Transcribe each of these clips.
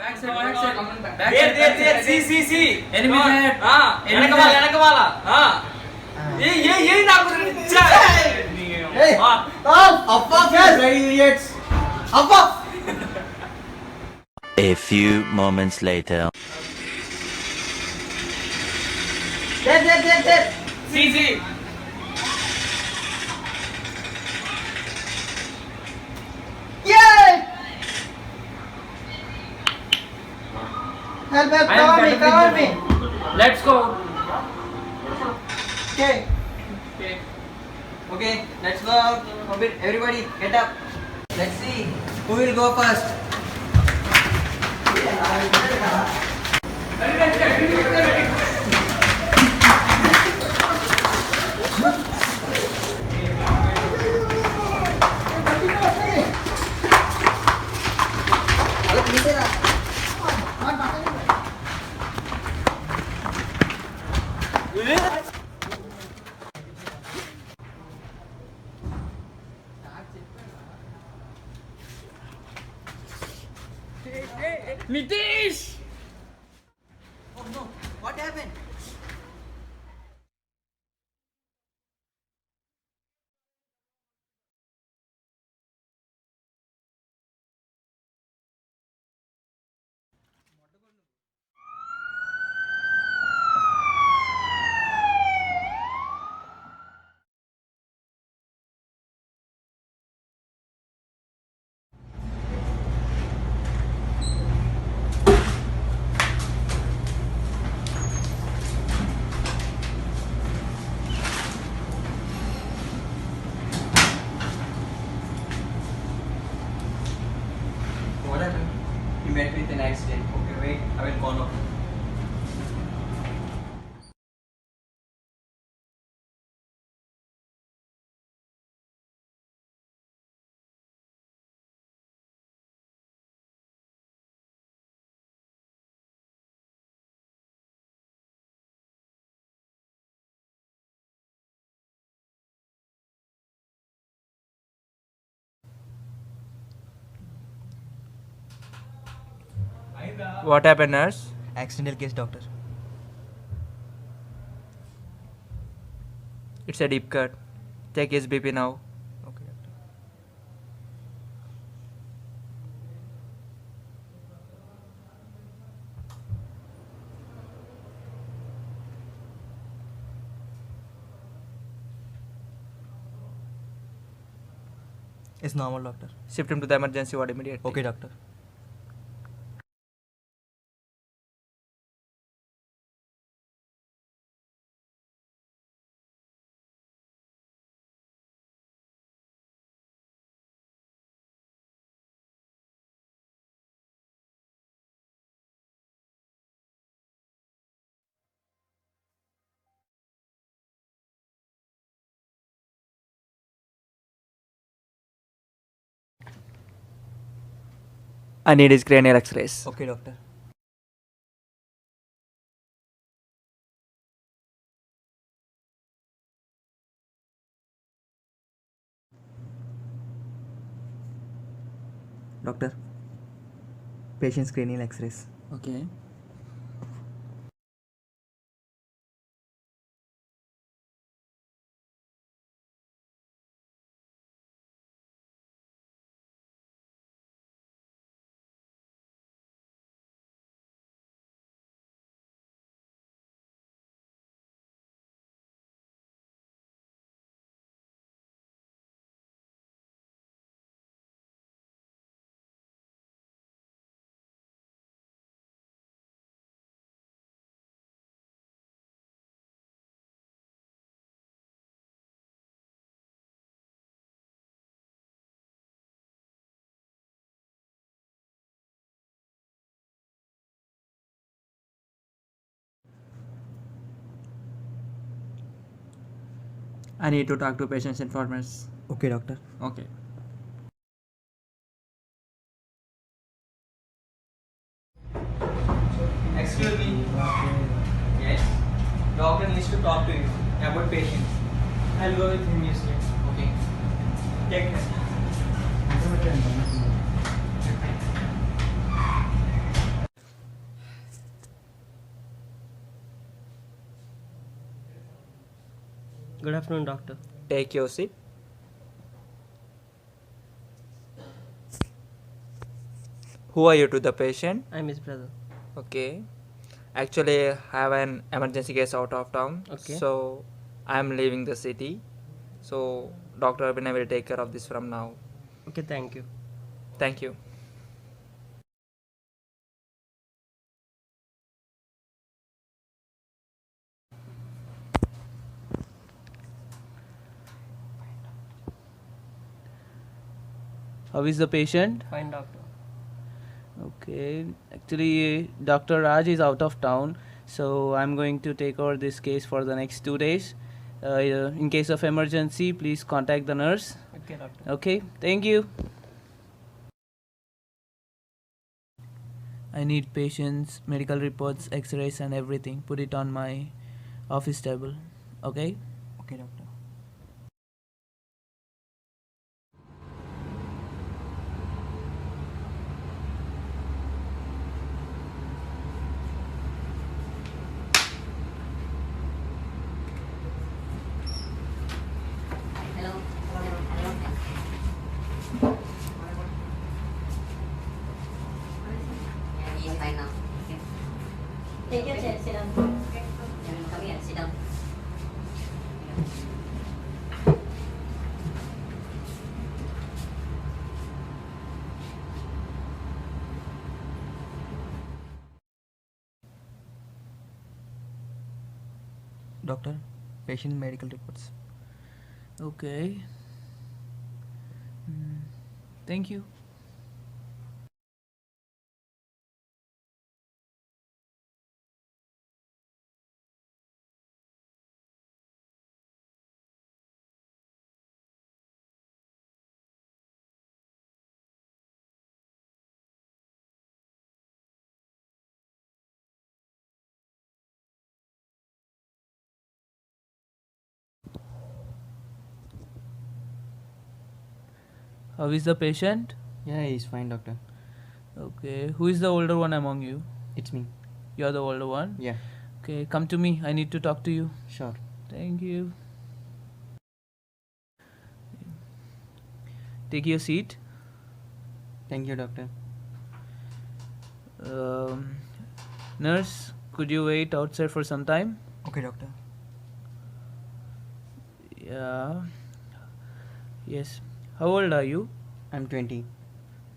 Back side, back side. Back There, side, there, back there. side. See. Enemy side. Enemy వెనక వాళ్ళ. ఏ నాకు ఇచ్చా. Hey, Appa, bloody idiots. Appa. A few moments later. There. See. Yay! Help, I am cover me, better cover than me. you. Let's go. Okay. Okay, let's go. Everybody, get up. Let's see who will go first. Nitish! Oh no, what happened? What happened? He met with an accident. Okay, wait, I will call up. What happened, nurse? Accidental case, doctor. It's a deep cut. Take his BP now. Okay, doctor. It's normal, doctor. Shift him to the emergency ward immediately. Okay, doctor. I need his cranial x-rays. Okay, doctor. Doctor, patient's cranial x-rays. Okay. I need to talk to patient's informers. Okay, doctor. Okay. Excuse me. Yes. Doctor needs to talk to you about patient. I'll go with him yesterday. Okay. Take care. Good afternoon, doctor. Take your seat. Who are you to the patient? I'm his brother. Okay. Actually, I have an emergency case out of town. Okay. So, I'm leaving the city. So, Dr. Abhinay will take care of this from now. Okay, thank you. Thank you. How is the patient? Fine, doctor. Okay, actually, Dr. Raj is out of town, so I'm going to take over this case for the next 2 days. In case of emergency, please contact the nurse. Okay, doctor. Okay, thank you. I need patients, medical reports, x-rays and everything. Put it on my office table. Okay? Okay, doctor. Yeah, fine now. Okay. Take your chair, sit down. Okay. Come here, sit down. Doctor, patient medical reports. Okay. Thank you. How is the patient? Yeah, he's fine, doctor. Okay. Who is the older one among you? It's me. You're the older one? Yeah, Okay, come to me. I need to talk to you. sure. Thank you. Take your seat. Thank you, doctor. Nurse, could you wait outside for some time? Okay, doctor. Yeah. Yes. How old are you? I'm 20.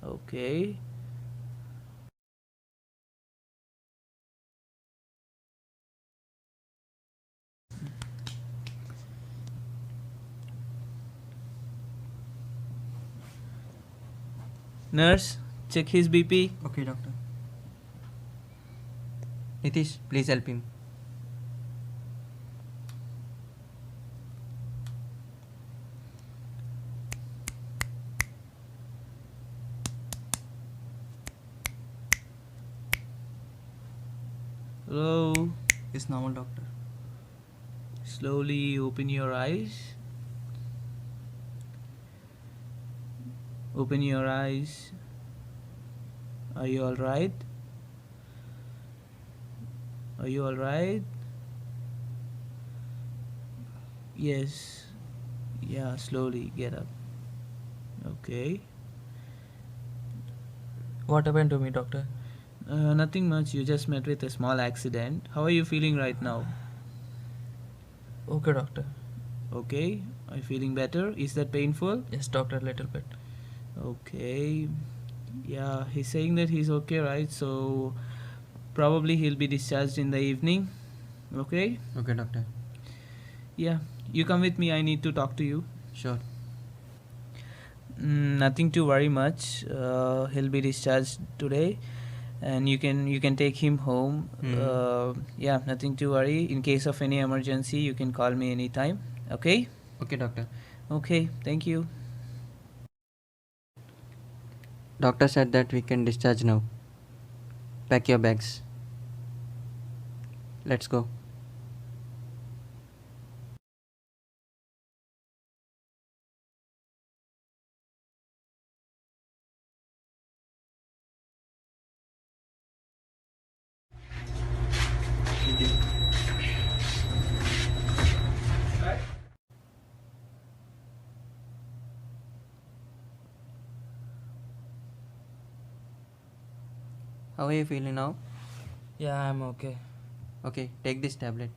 Okay. Nurse, check his BP. Okay, doctor. Nitish, please help him. Hello. It's normal, doctor. Slowly open your eyes. Open your eyes. Are you alright? Are you alright? Yes. Yeah, slowly get up. Okay. What happened to me, doctor? Nothing much. You just met with a small accident. How are you feeling right now? Okay, doctor. Okay. Are you feeling better? Is that painful? Yes, doctor, little bit. Okay. Yeah, he's saying that he's okay, right? So probably he'll be discharged in the evening. Okay? Okay, doctor. Yeah. You come with me. I need to talk to you. Sure. Nothing to worry much. He'll be discharged today, and you can take him home. Yeah, nothing to worry. In case of any emergency, you can call me anytime. Okay? Okay, doctor. Okay. Thank you. Doctor said that we can discharge now. Pack your bags. Let's go. How are you feeling now? Yeah, I'm okay. Okay, take this tablet.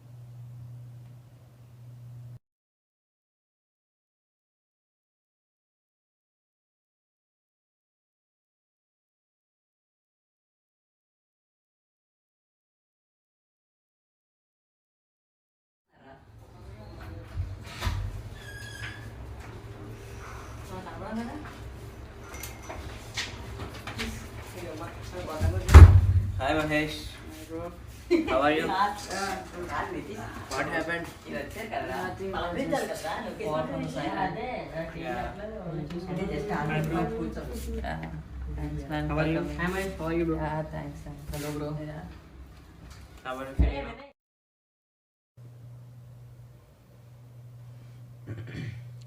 Hi Mahesh. How are you? What happened? How are you? How are you, bro? Hello bro. Yeah. How are you feeling now?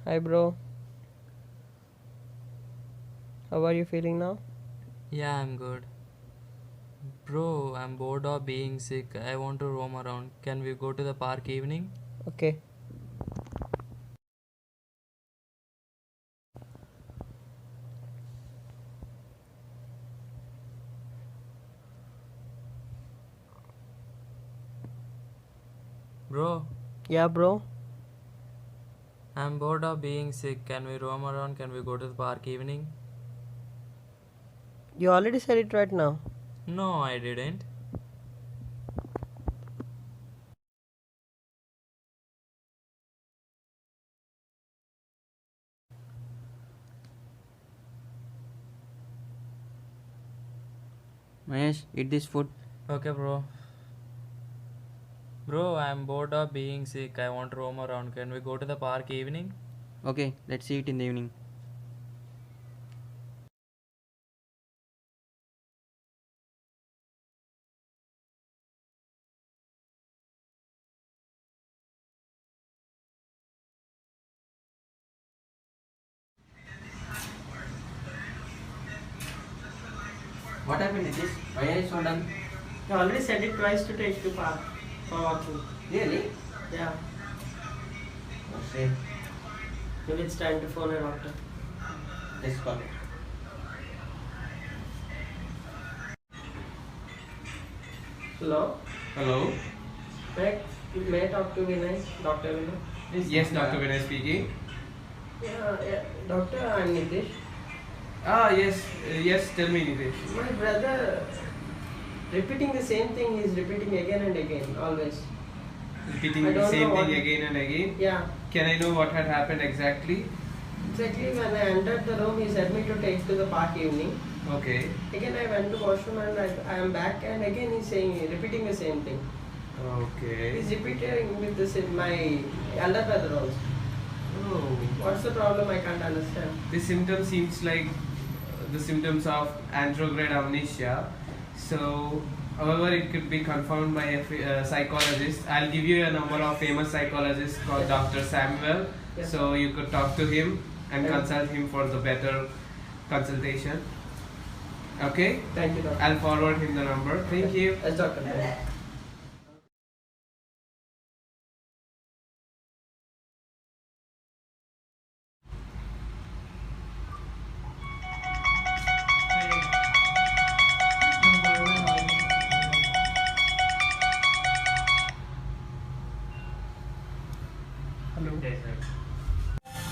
Hi, bro. How are you feeling now? Yeah, I'm good. Bro, I'm bored of being sick. I want to roam around. Can we go to the park evening? Okay. Bro, Yeah, bro. I'm bored of being sick. Can we roam around? Can we go to the park evening? You already said it right now. No, I didn't. Mahesh, eat this food. Okay, bro. Bro, I'm bored of being sick. I want to roam around. Can we go to the park evening? Okay, let's eat in the evening. What happened to this? Why are you so done? You already said it twice to take to park for walking. Really? Yeah. Okay. Maybe it's time to phone a doctor. Let's call it. Hello? Hello. May I talk to Vinay? Dr. Vinay? Yes, Dr. Vinay speaking. Yeah, doctor, I'm Nitish. Yes, tell me, Nitesh. My brother repeating the same thing, he's repeating again and again, always. Repeating I the don't same know thing what- again and again. Yeah. Can I know what had happened exactly? Exactly when I entered the room, he said me to take to the park evening. Okay. Again, I went to washroom and I am back, and again he's saying, repeating the same thing. Okay. He's repeating with the same, my elder brother also. Oh. What's the problem? I can't understand. This symptom seems like the symptoms of anterograde amnesia. So, however, it could be confirmed by a psychologist. I'll give you a number of famous psychologists called Dr. Samuel. Yeah. So you could talk to him and Yeah. consult him for the better consultation. Okay? Thank you, doctor. I'll forward him the number. Thank you. Yes, doctor.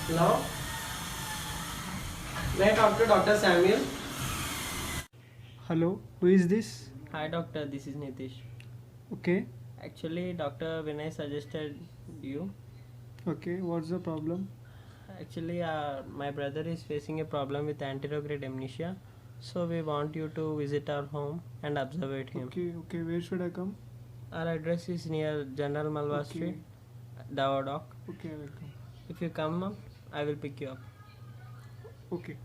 Hello? May I talk to Dr. Samuel? Hello, who is this? Hi, doctor. This is Nitish. Okay, Actually, Dr. Vinay suggested you. okay, what's the problem? Actually, my brother is facing a problem with anterograde amnesia. So we want you to visit our home and observe him. Okay, where should I come? Our address is near General Malwa Okay. Street, Davadoc. Okay, I will come. If you come up, I will pick you up. Okay.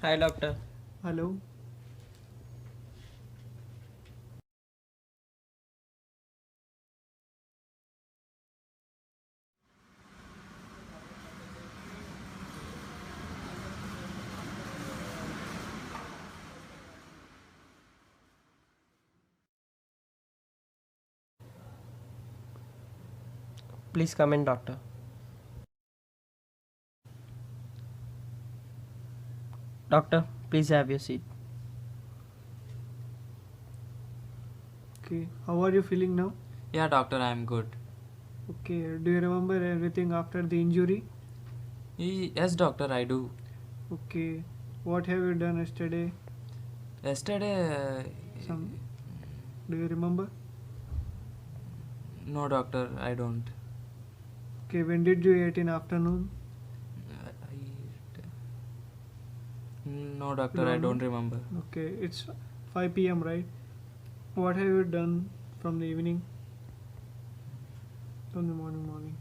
Hi, doctor. Hello. Please come in, doctor. Doctor, please have your seat. Okay. How are you feeling now? Yeah, doctor, I am good. Okay. Do you remember everything after the injury? Yes, doctor, I do. Okay. What have you done yesterday? Yesterday, Some. Do you remember? no, doctor, I don't. Okay. When did you eat in afternoon? No, doctor, I don't remember. Okay. It's 5 p.m. right? What have you done from the evening? From the morning.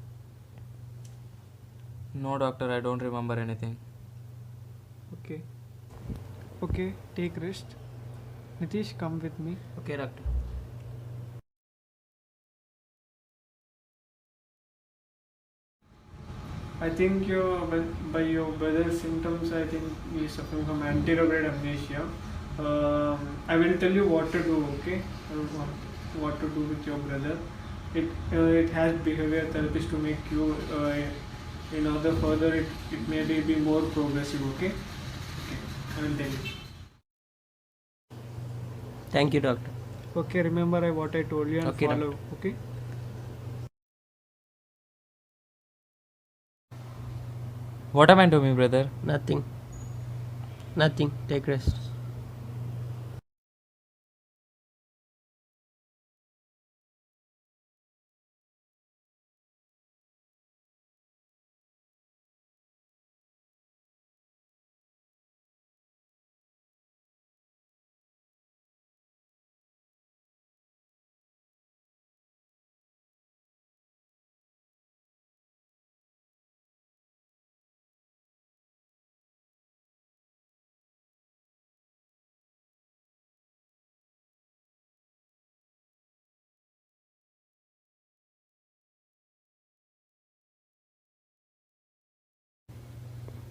No, doctor, I don't remember anything. Okay. Okay. Take rest. Nitish, come with me. Okay, doctor. I think by your brother's symptoms, I think he's suffering from anterograde amnesia. I will tell you what to do, okay? What to do with your brother. It has behavior therapies to make you, in order further, it may be more progressive, okay? Okay, I will tell you. Thank you, doctor. Okay, remember what I told you and Okay, follow, okay? What happened to me, brother? Nothing. Nothing. Take rest.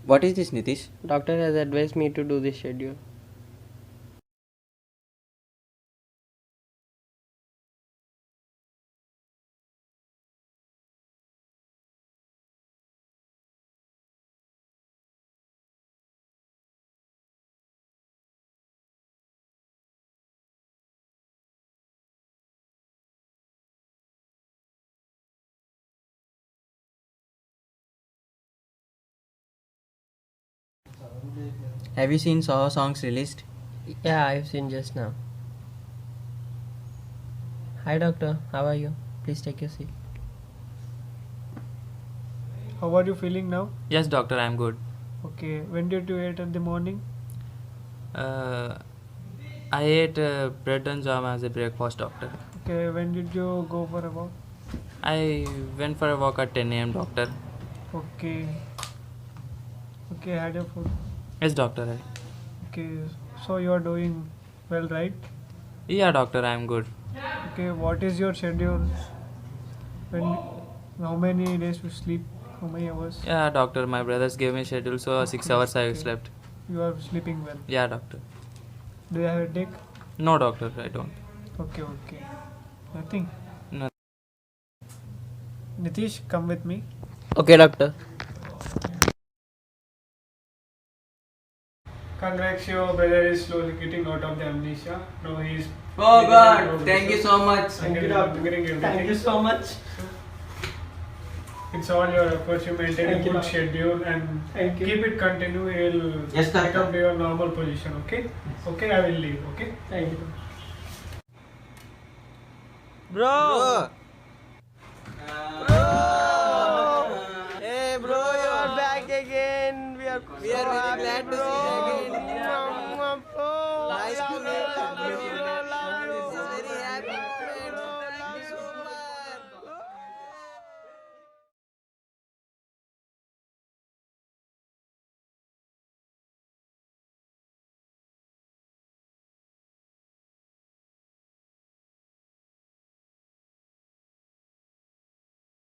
What is this, Nitish? Doctor has advised me to do this schedule. Have you seen Saw songs released? Yeah, I've seen just now. Hi, doctor. How are you? Please take your seat. How are you feeling now? Yes, doctor, I am good. Okay, when did you eat at the morning? I ate bread and jam as a breakfast, doctor. Okay, when did you go for a walk? I went for a walk at 10 a.m., doctor. Okay. Okay, had your food. Yes, doctor. Okay, so you are doing well, right? Yeah, doctor, I am good. Okay, what is your schedule? When, how many days you sleep? How many hours? Yeah, doctor, my brothers gave me schedule, so 6 hours I Okay. slept. You are sleeping well. Yeah, doctor. Do you have a headache? No, doctor, I don't. Okay. Nothing. No. Nitish, come with me. Okay, doctor. Congrats, your brother is slowly getting out of the amnesia. Now he is. Oh God, thank you so much. Thank you, doctor. Thank you so much. It's all your efforts. You maintain Thank a you, good doctor. schedule and Thank you. keep it continue. You'll Yes, doctor. come to your normal position. Okay. Okay, I will leave. Okay. Thank you. Bro. Hey, bro, you're back again. We are We are very glad to see you.